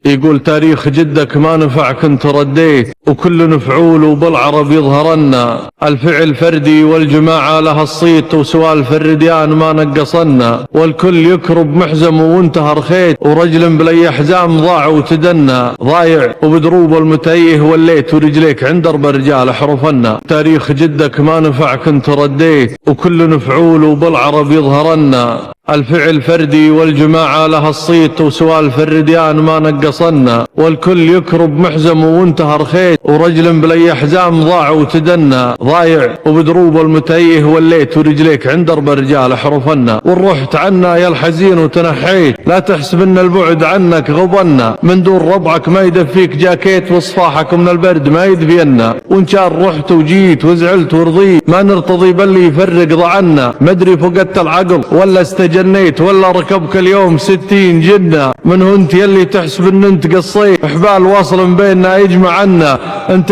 يقول تاريخ جدك ما نفع كنت رديت، وكل نفعول وبالعرب يظهرنا، الفعل فردي والجماعة لها الصيت، وسؤال في الرديان ما نقصنا، والكل يكرب محزم وانتهى رخيت، ورجل بلي حزام ضاع وتدنى، ضايع وبدروب المتيه وليت، ورجليك عند درب الرجال حرفنا. تاريخ جدك ما نفع كنت رديت، وكل نفعول وبالعرب يظهرنا، الفعل فردي والجماعة لها الصيت، وسؤال في الرديان ما نقصنا، والكل يكرب محزم وانتهى رخيت، ورجل بلي حزام ضاع وتدنى، ضايع وبدروب المتيه وليت، ورجليك عند درب الرجال حرفنا. ورحت عنا يا الحزين وتنحيت، لا تحسب ان البعد عنك غبنا، من دون ربعك ما يدفيك جاكيت، وصفاحك من البرد ما يدفينا، وان كان رحت وجيت وزعلت ورضيت، ما نرتضي بل يفرق ضعنا، مدري فقدت العقل ولا استجنيت، ولا ركبك اليوم 60 جنة، من انت يلي تحسب ان انت قصيت، حبال واصل بيننا يجمع عنا، انت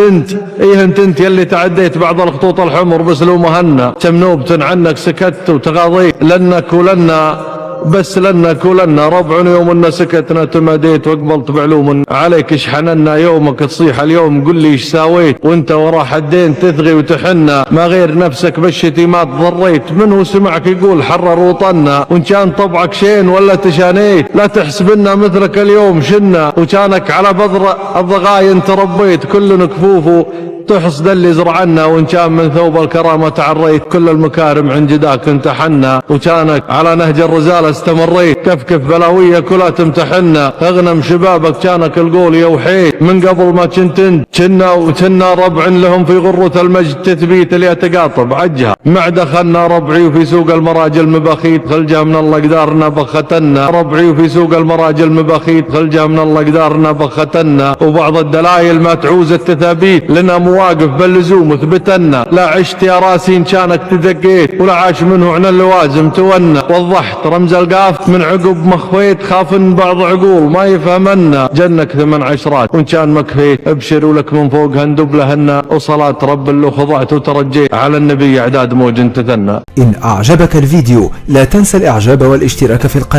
انت يلي تعديت بعض الخطوط الحمر بسلو مهنا، كم نوبة عنك سكت وتغاضيت، لنك ولنا بس لنك ولنا، ربع يوم ان سكتنا تماديت، وقبلت بعلوم عليك اشحننا، يومك تصيح اليوم قل لي ايش ساويت، وانت ورا حدين تثغي وتحنا، ما غير نفسك بالشتيمات ضريت، منه سمعك يقول حرر وطنا، وان كان طبعك شين ولا تشانيت، لا تحسبنا مثلك اليوم شنا، وكانك على بذر الضغاين تربيت، كل كفوفه تحصد اللي زرعنا، وان كان من ثوب الكرامة تعريت، كل المكارم عند جداك انتحنا، وكانك على نهج الرزالة استمريت، كفكف بلاوية كلها تمتحنا، اغنم شبابك كانك القول يوحيت، من قبل ما كنا ربع لهم في غرة المجد، تثبيت اللي يتقاطب عجها، مع دخلنا ربعي وفي سوق المراجل مبخيت، خلجها من الله قدارنا بختنا، ربعي وفي سوق المراجل مبخيت، خلجها من الله قدارنا بختنا، وبعض الدلائل ما تعوز التثابيت، لنا واقف باللزوم ثبتنا، لا عشت يا راسي ان كانك تدقيت، ولا عاش منه عن اللوازم تونا، وضحت رمز القاف من عقب مخفيت، خاف ان بعض عقول ما يفهمنا، جنك 8 عشرات وان كان مكفيت، ابشر ولك من فوق هندب لهن، وصلاة رب اللي خضعت وترجيت، على النبي اعداد موج تثنى. ان اعجبك الفيديو لا تنسى الاعجاب والاشتراك في القناة.